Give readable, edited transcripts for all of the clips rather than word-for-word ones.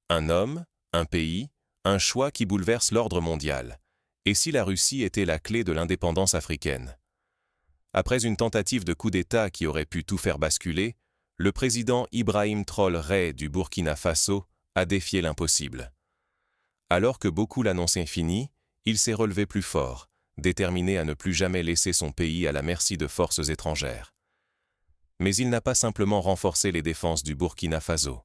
Un homme, un pays, un choix qui bouleverse l'ordre mondial. Et si la Russie était la clé de l'indépendance africaine? Après une tentative de coup d'État qui aurait pu tout faire basculer, le président Ibrahim Traoré du Burkina Faso a défié l'impossible. Alors que beaucoup l'annonçaient fini, il s'est relevé plus fort, déterminé à ne plus jamais laisser son pays à la merci de forces étrangères. Mais il n'a pas simplement renforcé les défenses du Burkina Faso.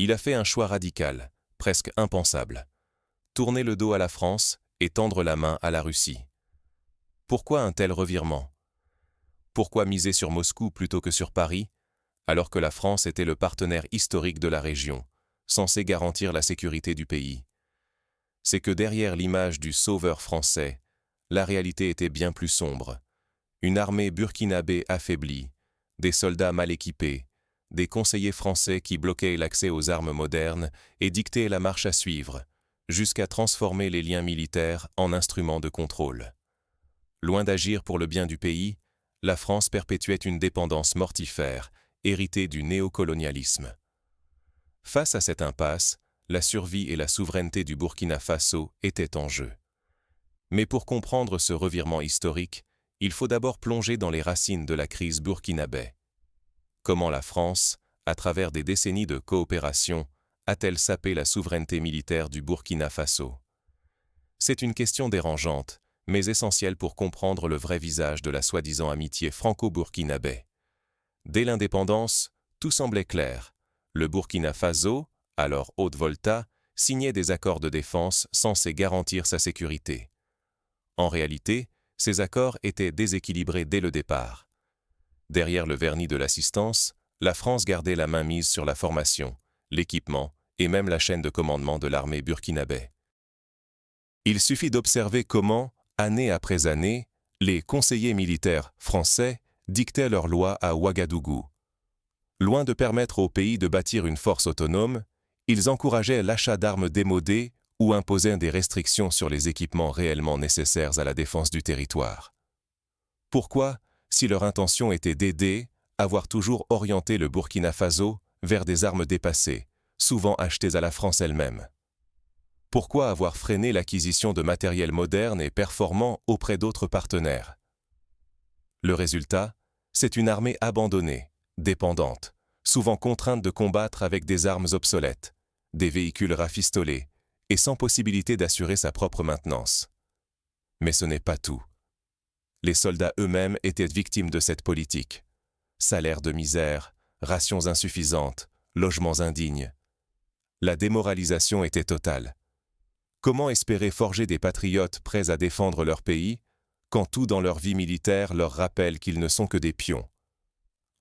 Il a fait un choix radical, presque impensable. Tourner le dos à la France et tendre la main à la Russie. Pourquoi un tel revirement? Pourquoi miser sur Moscou plutôt que sur Paris, alors que la France était le partenaire historique de la région, censé garantir la sécurité du pays? C'est que derrière l'image du sauveur français, la réalité était bien plus sombre. Une armée burkinabé affaiblie, des soldats mal équipés, des conseillers français qui bloquaient l'accès aux armes modernes et dictaient la marche à suivre, jusqu'à transformer les liens militaires en instruments de contrôle. Loin d'agir pour le bien du pays, la France perpétuait une dépendance mortifère, héritée du néocolonialisme. Face à cette impasse, la survie et la souveraineté du Burkina Faso étaient en jeu. Mais pour comprendre ce revirement historique, il faut d'abord plonger dans les racines de la crise burkinabé. Comment la France, à travers des décennies de coopération, a-t-elle sapé la souveraineté militaire du Burkina Faso? C'est une question dérangeante, mais essentielle pour comprendre le vrai visage de la soi-disant amitié franco-burkinabé. Dès l'indépendance, tout semblait clair. Le Burkina Faso, alors Haute-Volta, signait des accords de défense censés garantir sa sécurité. En réalité, ces accords étaient déséquilibrés dès le départ. Derrière le vernis de l'assistance, la France gardait la main mise sur la formation, l'équipement et même la chaîne de commandement de l'armée burkinabé. Il suffit d'observer comment, année après année, les conseillers militaires français dictaient leurs lois à Ouagadougou. Loin de permettre au pays de bâtir une force autonome, ils encourageaient l'achat d'armes démodées ou imposaient des restrictions sur les équipements réellement nécessaires à la défense du territoire. Pourquoi, si leur intention était d'aider, avoir toujours orienté le Burkina Faso vers des armes dépassées, souvent achetées à la France elle-même? Pourquoi avoir freiné l'acquisition de matériel moderne et performant auprès d'autres partenaires? Le résultat, c'est une armée abandonnée, dépendante, souvent contrainte de combattre avec des armes obsolètes, des véhicules rafistolés, et sans possibilité d'assurer sa propre maintenance. Mais ce n'est pas tout. Les soldats eux-mêmes étaient victimes de cette politique. Salaires de misère, rations insuffisantes, logements indignes. La démoralisation était totale. Comment espérer forger des patriotes prêts à défendre leur pays, quand tout dans leur vie militaire leur rappelle qu'ils ne sont que des pions?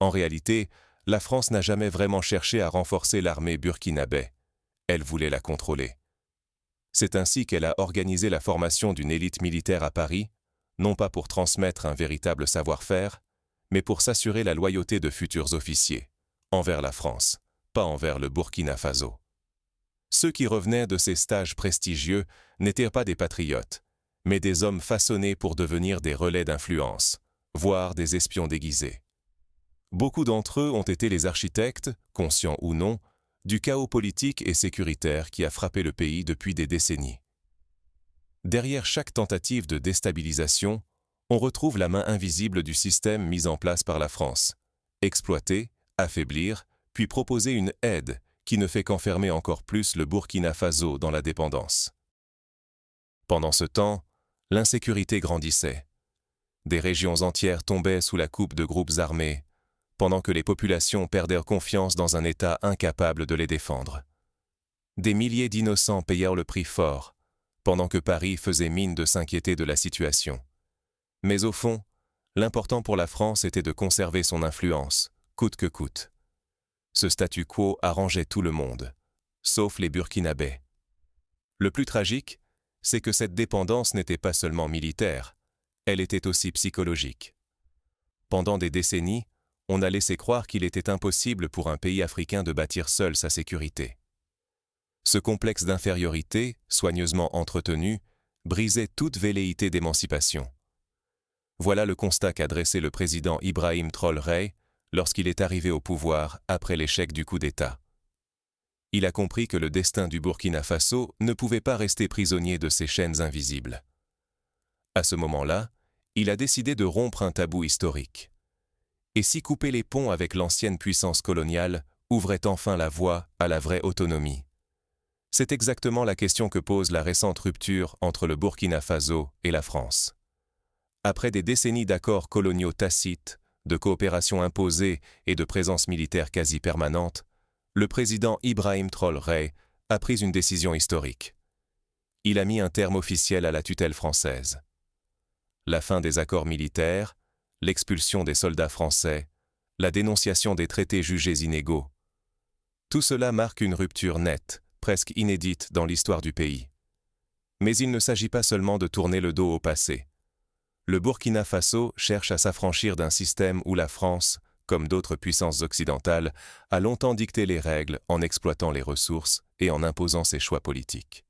En réalité, la France n'a jamais vraiment cherché à renforcer l'armée burkinabé. Elle voulait la contrôler. C'est ainsi qu'elle a organisé la formation d'une élite militaire à Paris, non pas pour transmettre un véritable savoir-faire, mais pour s'assurer la loyauté de futurs officiers, envers la France, pas envers le Burkina Faso. Ceux qui revenaient de ces stages prestigieux n'étaient pas des patriotes, mais des hommes façonnés pour devenir des relais d'influence, voire des espions déguisés. Beaucoup d'entre eux ont été les architectes, conscients ou non, du chaos politique et sécuritaire qui a frappé le pays depuis des décennies. Derrière chaque tentative de déstabilisation, on retrouve la main invisible du système mis en place par la France. Exploiter, affaiblir, puis proposer une aide qui ne fait qu'enfermer encore plus le Burkina Faso dans la dépendance. Pendant ce temps, l'insécurité grandissait. Des régions entières tombaient sous la coupe de groupes armés, pendant que les populations perdaient confiance dans un État incapable de les défendre. Des milliers d'innocents payèrent le prix fort, pendant que Paris faisait mine de s'inquiéter de la situation. Mais au fond, l'important pour la France était de conserver son influence, coûte que coûte. Ce statu quo arrangeait tout le monde, sauf les Burkinabés. Le plus tragique, c'est que cette dépendance n'était pas seulement militaire, elle était aussi psychologique. Pendant des décennies, on a laissé croire qu'il était impossible pour un pays africain de bâtir seul sa sécurité. Ce complexe d'infériorité, soigneusement entretenu, brisait toute velléité d'émancipation. Voilà le constat qu'a dressé le président Ibrahim Traoré lorsqu'il est arrivé au pouvoir après l'échec du coup d'État. Il a compris que le destin du Burkina Faso ne pouvait pas rester prisonnier de ces chaînes invisibles. À ce moment-là, il a décidé de rompre un tabou historique. Et si couper les ponts avec l'ancienne puissance coloniale ouvrait enfin la voie à la vraie autonomie? C'est exactement la question que pose la récente rupture entre le Burkina Faso et la France. Après des décennies d'accords coloniaux tacites, de coopération imposée et de présence militaire quasi permanente, le président Ibrahim Traoré a pris une décision historique. Il a mis un terme officiel à la tutelle française. La fin des accords militaires, l'expulsion des soldats français, la dénonciation des traités jugés inégaux. Tout cela marque une rupture nette, presque inédite dans l'histoire du pays. Mais il ne s'agit pas seulement de tourner le dos au passé. Le Burkina Faso cherche à s'affranchir d'un système où la France, comme d'autres puissances occidentales, a longtemps dicté les règles en exploitant les ressources et en imposant ses choix politiques.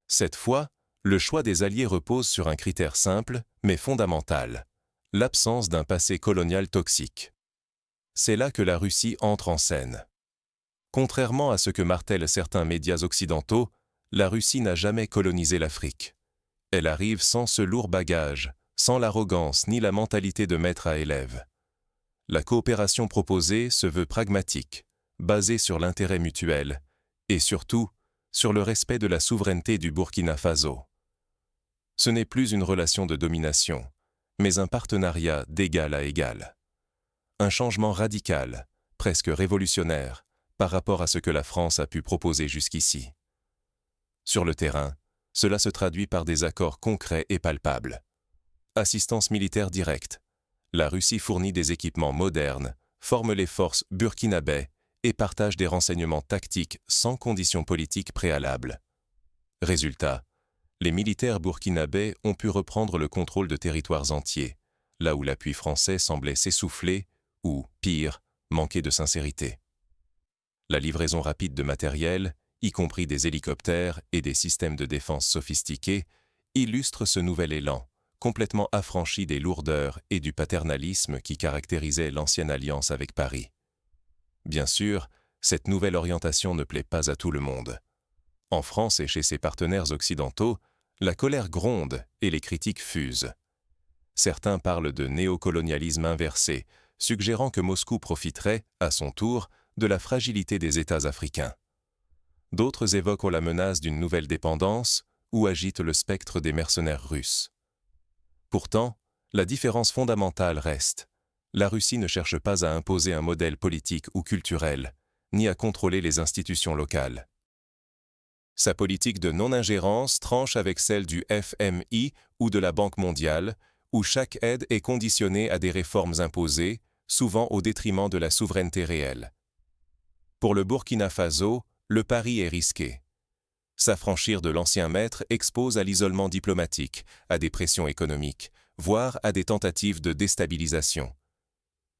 Cette fois, le choix des alliés repose sur un critère simple, mais fondamental, l'absence d'un passé colonial toxique. C'est là que la Russie entre en scène. Contrairement à ce que martèlent certains médias occidentaux, la Russie n'a jamais colonisé l'Afrique. Elle arrive sans ce lourd bagage, sans l'arrogance ni la mentalité de maître à élève. La coopération proposée se veut pragmatique, basée sur l'intérêt mutuel, et surtout, sur le respect de la souveraineté du Burkina Faso. Ce n'est plus une relation de domination, mais un partenariat d'égal à égal. Un changement radical, presque révolutionnaire, par rapport à ce que la France a pu proposer jusqu'ici. Sur le terrain, cela se traduit par des accords concrets et palpables. Assistance militaire directe. La Russie fournit des équipements modernes, forme les forces burkinabè et partage des renseignements tactiques sans conditions politiques préalables. Résultat, les militaires burkinabè ont pu reprendre le contrôle de territoires entiers, là où l'appui français semblait s'essouffler ou, pire, manquer de sincérité. La livraison rapide de matériel, y compris des hélicoptères et des systèmes de défense sophistiqués, illustre ce nouvel élan, complètement affranchi des lourdeurs et du paternalisme qui caractérisaient l'ancienne alliance avec Paris. Bien sûr, cette nouvelle orientation ne plaît pas à tout le monde. En France et chez ses partenaires occidentaux, la colère gronde et les critiques fusent. Certains parlent de néocolonialisme inversé, suggérant que Moscou profiterait, à son tour, de la fragilité des États africains. D'autres évoquent la menace d'une nouvelle dépendance ou agitent le spectre des mercenaires russes. Pourtant, la différence fondamentale reste. La Russie ne cherche pas à imposer un modèle politique ou culturel, ni à contrôler les institutions locales. Sa politique de non-ingérence tranche avec celle du FMI ou de la Banque mondiale, où chaque aide est conditionnée à des réformes imposées, souvent au détriment de la souveraineté réelle. Pour le Burkina Faso, le pari est risqué. S'affranchir de l'ancien maître expose à l'isolement diplomatique, à des pressions économiques, voire à des tentatives de déstabilisation.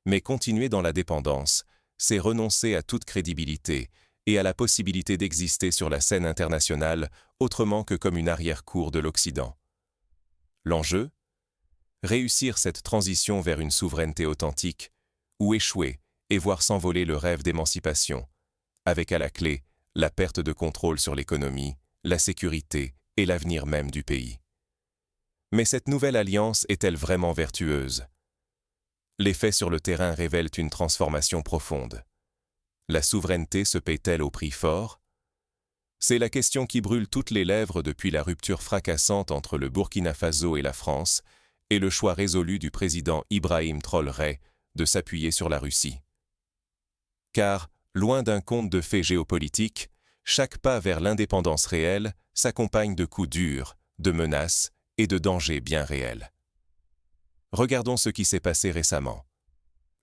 Mais continuer dans la dépendance, c'est renoncer à toute crédibilité et à la possibilité d'exister sur la scène internationale autrement que comme une arrière-cour de l'Occident. L'enjeu ? Réussir cette transition vers une souveraineté authentique, ou échouer et voir s'envoler le rêve d'émancipation, avec à la clé la perte de contrôle sur l'économie, la sécurité et l'avenir même du pays. Mais cette nouvelle alliance est-elle vraiment vertueuse ? Les faits sur le terrain révèlent une transformation profonde. La souveraineté se paie-t-elle au prix fort ? C'est la question qui brûle toutes les lèvres depuis la rupture fracassante entre le Burkina Faso et la France et le choix résolu du président Ibrahim Traoré de s'appuyer sur la Russie. Car, loin d'un conte de fées géopolitiques, chaque pas vers l'indépendance réelle s'accompagne de coups durs, de menaces et de dangers bien réels. Regardons ce qui s'est passé récemment.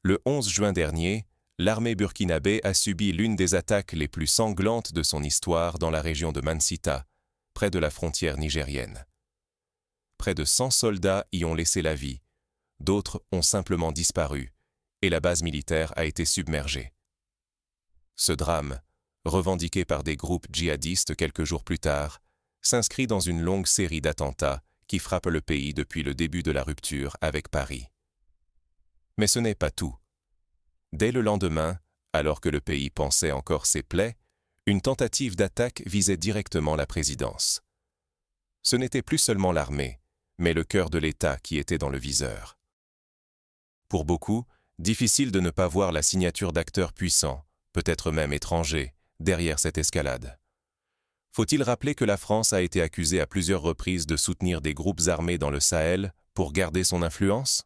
Le 11 juin dernier, l'armée burkinabé a subi l'une des attaques les plus sanglantes de son histoire dans la région de Mansita, près de la frontière nigérienne. Près de 100 soldats y ont laissé la vie, d'autres ont simplement disparu, et la base militaire a été submergée. Ce drame, revendiqué par des groupes djihadistes quelques jours plus tard, s'inscrit dans une longue série d'attentats qui frappent le pays depuis le début de la rupture avec Paris. Mais ce n'est pas tout. Dès le lendemain, alors que le pays pansait encore ses plaies, Une tentative d'attaque visait directement la présidence. Ce n'était plus seulement l'armée, mais le cœur de l'État qui était dans le viseur. Pour beaucoup, difficile de ne pas voir la signature d'acteurs puissants, peut-être même étrangers, derrière cette escalade. Faut-il rappeler que la France a été accusée à plusieurs reprises de soutenir des groupes armés dans le Sahel pour garder son influence?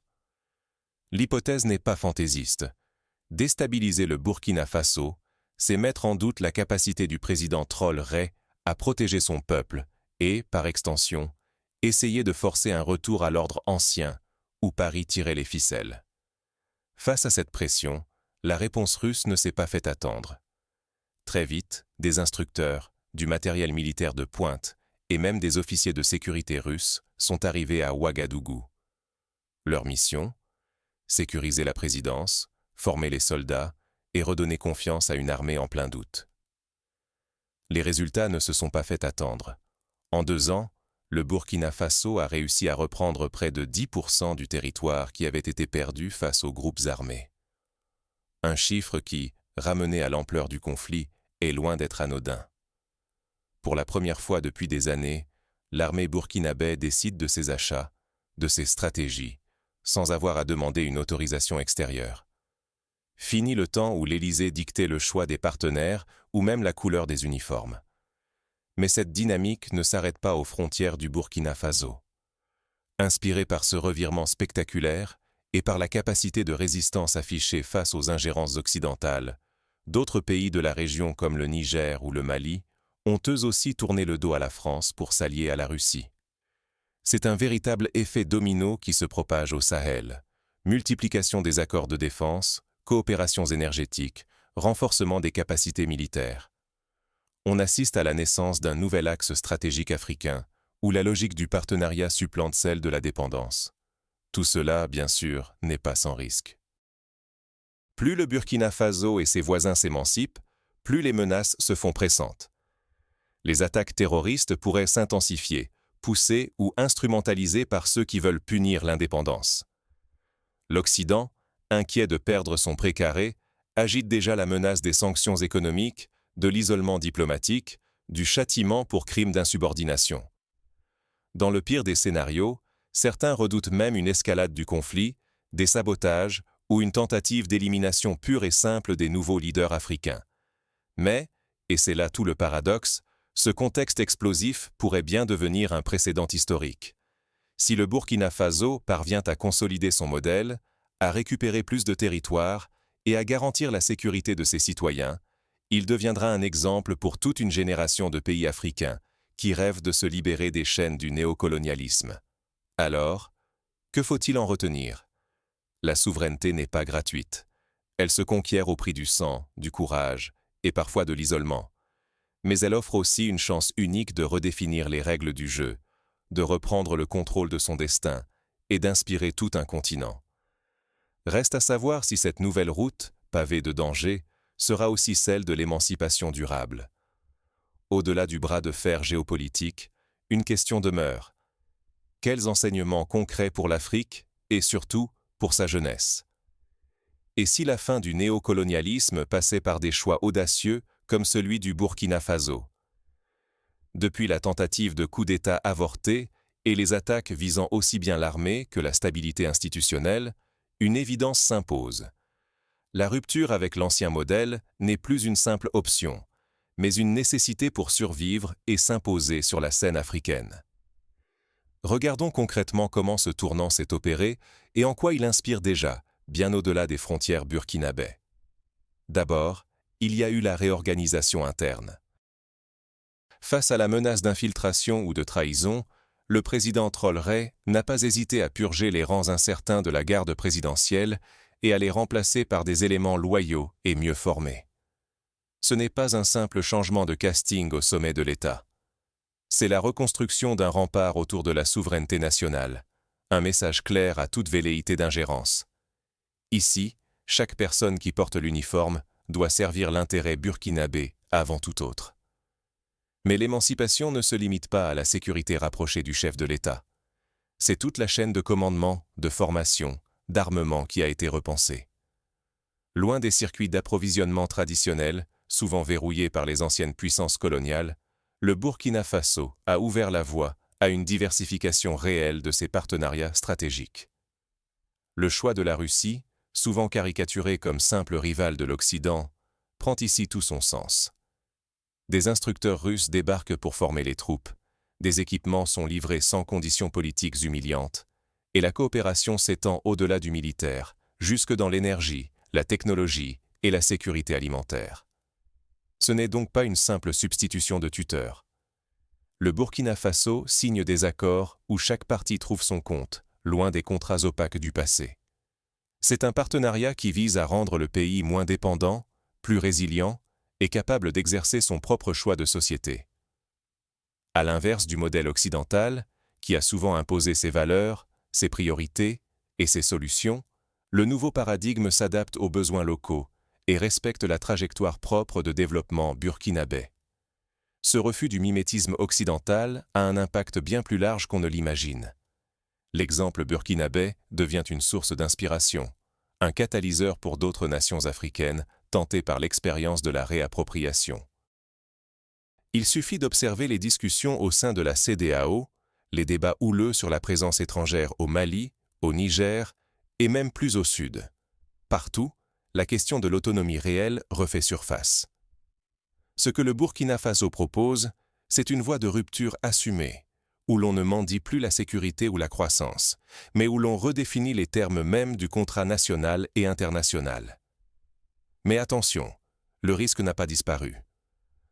L'hypothèse n'est pas fantaisiste. Déstabiliser le Burkina Faso, c'est mettre en doute la capacité du président Traoré à protéger son peuple et, par extension, essayer de forcer un retour à l'ordre ancien, où Paris tirait les ficelles. Face à cette pression, la réponse russe ne s'est pas fait attendre. Très vite, des instructeurs, du matériel militaire de pointe et même des officiers de sécurité russes sont arrivés à Ouagadougou. Leur mission ? Sécuriser la présidence, former les soldats et redonner confiance à une armée en plein doute. Les résultats ne se sont pas fait attendre. En 2 ans, le Burkina Faso a réussi à reprendre près de 10% du territoire qui avait été perdu face aux groupes armés. Un chiffre qui, ramené à l'ampleur du conflit, est loin d'être anodin. Pour la première fois depuis des années, l'armée burkinabé décide de ses achats, de ses stratégies, sans avoir à demander une autorisation extérieure. Fini le temps où l'Élysée dictait le choix des partenaires ou même la couleur des uniformes. Mais cette dynamique ne s'arrête pas aux frontières du Burkina Faso. Inspirée par ce revirement spectaculaire et par la capacité de résistance affichée face aux ingérences occidentales, d'autres pays de la région comme le Niger ou le Mali ont eux aussi tourné le dos à la France pour s'allier à la Russie. C'est un véritable effet domino qui se propage au Sahel. Multiplication des accords de défense, coopérations énergétiques, renforcement des capacités militaires. On assiste à la naissance d'un nouvel axe stratégique africain, où la logique du partenariat supplante celle de la dépendance. Tout cela, bien sûr, n'est pas sans risque. Plus le Burkina Faso et ses voisins s'émancipent, plus les menaces se font pressantes. Les attaques terroristes pourraient s'intensifier, poussées ou instrumentalisées par ceux qui veulent punir l'indépendance. L'Occident, inquiet de perdre son précaré, agite déjà la menace des sanctions économiques, de l'isolement diplomatique, du châtiment pour crimes d'insubordination. Dans le pire des scénarios, certains redoutent même une escalade du conflit, des sabotages ou une tentative d'élimination pure et simple des nouveaux leaders africains. Mais, et c'est là tout le paradoxe, ce contexte explosif pourrait bien devenir un précédent historique. Si le Burkina Faso parvient à consolider son modèle, à récupérer plus de territoire et à garantir la sécurité de ses citoyens, il deviendra un exemple pour toute une génération de pays africains qui rêvent de se libérer des chaînes du néocolonialisme. Alors, que faut-il en retenir ? La souveraineté n'est pas gratuite. Elle se conquiert au prix du sang, du courage et parfois de l'isolement. Mais elle offre aussi une chance unique de redéfinir les règles du jeu, de reprendre le contrôle de son destin et d'inspirer tout un continent. Reste à savoir si cette nouvelle route, pavée de dangers, sera aussi celle de l'émancipation durable. Au-delà du bras de fer géopolitique, une question demeure. Quels enseignements concrets pour l'Afrique et surtout pour sa jeunesse ? Et si la fin du néocolonialisme passait par des choix audacieux comme celui du Burkina Faso ? Depuis la tentative de coup d'État avortée et les attaques visant aussi bien l'armée que la stabilité institutionnelle, une évidence s'impose. La rupture avec l'ancien modèle n'est plus une simple option, mais une nécessité pour survivre et s'imposer sur la scène africaine. Regardons concrètement comment ce tournant s'est opéré et en quoi il inspire déjà, bien au-delà des frontières burkinabè. D'abord, il y a eu la réorganisation interne. Face à la menace d'infiltration ou de trahison, le président Traoré n'a pas hésité à purger les rangs incertains de la garde présidentielle et à les remplacer par des éléments loyaux et mieux formés. Ce n'est pas un simple changement de casting au sommet de l'État. C'est la reconstruction d'un rempart autour de la souveraineté nationale, un message clair à toute velléité d'ingérence. Ici, chaque personne qui porte l'uniforme doit servir l'intérêt burkinabé avant tout autre. Mais l'émancipation ne se limite pas à la sécurité rapprochée du chef de l'État. C'est toute la chaîne de commandement, de formation, d'armement qui a été repensée. Loin des circuits d'approvisionnement traditionnels, souvent verrouillé par les anciennes puissances coloniales, le Burkina Faso a ouvert la voie à une diversification réelle de ses partenariats stratégiques. Le choix de la Russie, souvent caricaturé comme simple rival de l'Occident, prend ici tout son sens. Des instructeurs russes débarquent pour former les troupes, des équipements sont livrés sans conditions politiques humiliantes, et la coopération s'étend au-delà du militaire, jusque dans l'énergie, la technologie et la sécurité alimentaire. Ce n'est donc pas une simple substitution de tuteurs. Le Burkina Faso signe des accords où chaque partie trouve son compte, loin des contrats opaques du passé. C'est un partenariat qui vise à rendre le pays moins dépendant, plus résilient et capable d'exercer son propre choix de société. À l'inverse du modèle occidental, qui a souvent imposé ses valeurs, ses priorités et ses solutions, le nouveau paradigme s'adapte aux besoins locaux et respecte la trajectoire propre de développement burkinabé. Ce refus du mimétisme occidental a un impact bien plus large qu'on ne l'imagine. L'exemple burkinabé devient une source d'inspiration, un catalyseur pour d'autres nations africaines tentées par l'expérience de la réappropriation. Il suffit d'observer les discussions au sein de la CEDEAO, les débats houleux sur la présence étrangère au Mali, au Niger et même plus au sud. Partout, la question de l'autonomie réelle refait surface. Ce que le Burkina Faso propose, c'est une voie de rupture assumée, où l'on ne mendie plus la sécurité ou la croissance, mais où l'on redéfinit les termes mêmes du contrat national et international. Mais attention, le risque n'a pas disparu.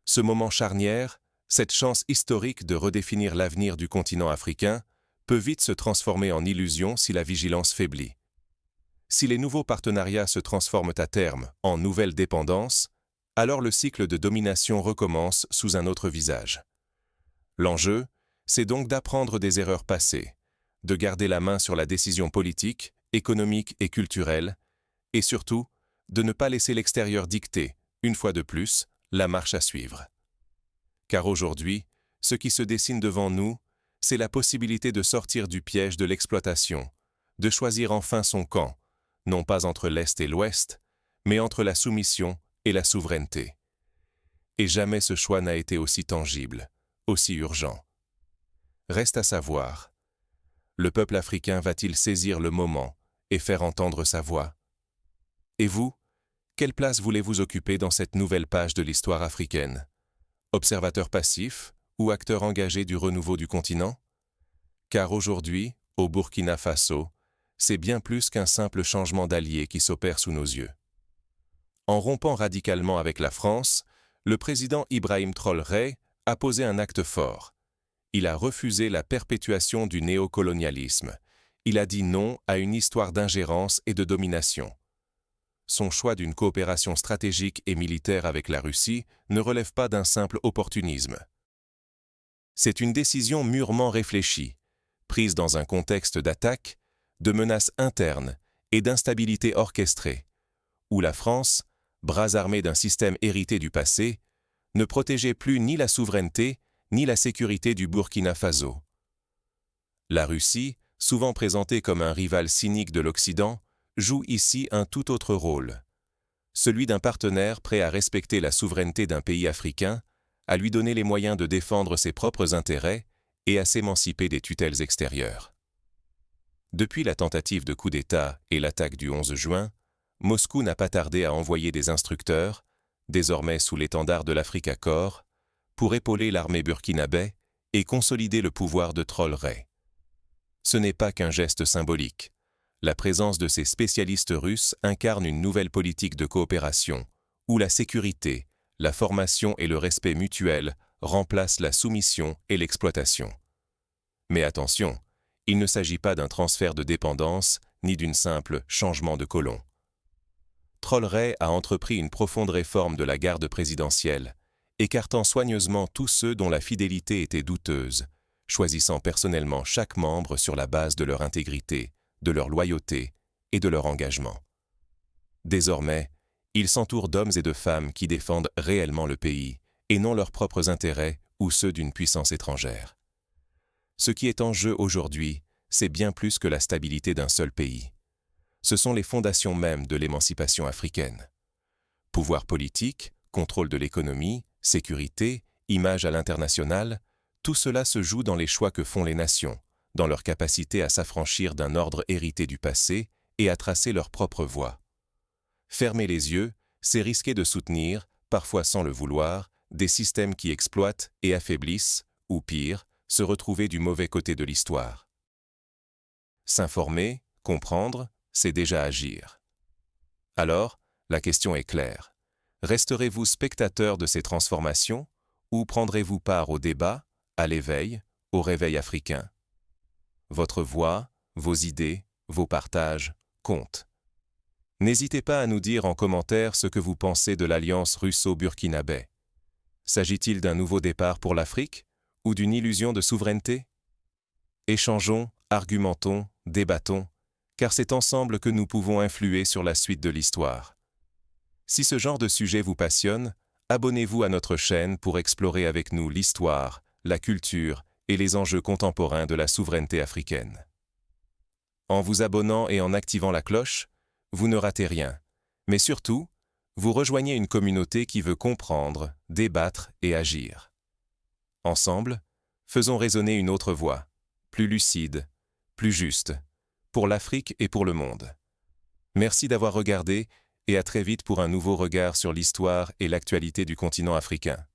Ce moment charnière, cette chance historique de redéfinir l'avenir du continent africain, peut vite se transformer en illusion si la vigilance faiblit. Si les nouveaux partenariats se transforment à terme en nouvelles dépendances, alors le cycle de domination recommence sous un autre visage. L'enjeu, c'est donc d'apprendre des erreurs passées, de garder la main sur la décision politique, économique et culturelle, et surtout, de ne pas laisser l'extérieur dicter, une fois de plus, la marche à suivre. Car aujourd'hui, ce qui se dessine devant nous, c'est la possibilité de sortir du piège de l'exploitation, de choisir enfin son camp, non pas entre l'Est et l'Ouest, mais entre la soumission et la souveraineté. Et jamais ce choix n'a été aussi tangible, aussi urgent. Reste à savoir, le peuple africain va-t-il saisir le moment et faire entendre sa voix? Et vous, quelle place voulez-vous occuper dans cette nouvelle page de l'histoire africaine? Observateur passif ou acteur engagé du renouveau du continent? Car aujourd'hui, au Burkina Faso, c'est bien plus qu'un simple changement d'allié qui s'opère sous nos yeux. En rompant radicalement avec la France, le président Ibrahim Traoré a posé un acte fort. Il a refusé la perpétuation du néocolonialisme. Il a dit non à une histoire d'ingérence et de domination. Son choix d'une coopération stratégique et militaire avec la Russie ne relève pas d'un simple opportunisme. C'est une décision mûrement réfléchie, prise dans un contexte d'attaque, de menaces internes et d'instabilité orchestrée, où la France, bras armés d'un système hérité du passé, ne protégeait plus ni la souveraineté ni la sécurité du Burkina Faso. La Russie, souvent présentée comme un rival cynique de l'Occident, joue ici un tout autre rôle, celui d'un partenaire prêt à respecter la souveraineté d'un pays africain, à lui donner les moyens de défendre ses propres intérêts et à s'émanciper des tutelles extérieures. Depuis la tentative de coup d'État et l'attaque du 11 juin, Moscou n'a pas tardé à envoyer des instructeurs, désormais sous l'étendard de l'Africa Corps, pour épauler l'armée burkinabé et consolider le pouvoir de Traoré. Ce n'est pas qu'un geste symbolique. La présence de ces spécialistes russes incarne une nouvelle politique de coopération, où la sécurité, la formation et le respect mutuel remplacent la soumission et l'exploitation. Mais attention, il ne s'agit pas d'un transfert de dépendance ni d'une simple changement de colon. Traoré a entrepris une profonde réforme de la garde présidentielle, écartant soigneusement tous ceux dont la fidélité était douteuse, choisissant personnellement chaque membre sur la base de leur intégrité, de leur loyauté et de leur engagement. Désormais, il s'entoure d'hommes et de femmes qui défendent réellement le pays et non leurs propres intérêts ou ceux d'une puissance étrangère. Ce qui est en jeu aujourd'hui, c'est bien plus que la stabilité d'un seul pays. Ce sont les fondations mêmes de l'émancipation africaine. Pouvoir politique, contrôle de l'économie, sécurité, image à l'international, tout cela se joue dans les choix que font les nations, dans leur capacité à s'affranchir d'un ordre hérité du passé et à tracer leur propre voie. Fermer les yeux, c'est risquer de soutenir, parfois sans le vouloir, des systèmes qui exploitent et affaiblissent, ou pire, se retrouver du mauvais côté de l'histoire. S'informer, comprendre, c'est déjà agir. Alors, la question est claire. Resterez-vous spectateur de ces transformations ou prendrez-vous part au débat, à l'éveil, au réveil africain? Votre voix, vos idées, vos partages comptent. N'hésitez pas à nous dire en commentaire ce que vous pensez de l'alliance russo-burkinabé. S'agit-il d'un nouveau départ pour l'Afrique ou d'une illusion de souveraineté? Échangeons, argumentons, débattons, car c'est ensemble que nous pouvons influer sur la suite de l'histoire. Si ce genre de sujet vous passionne, abonnez-vous à notre chaîne pour explorer avec nous l'histoire, la culture et les enjeux contemporains de la souveraineté africaine. En vous abonnant et en activant la cloche, vous ne ratez rien, mais surtout, vous rejoignez une communauté qui veut comprendre, débattre et agir. Ensemble, faisons résonner une autre voix, plus lucide, plus juste, pour l'Afrique et pour le monde. Merci d'avoir regardé et à très vite pour un nouveau regard sur l'histoire et l'actualité du continent africain.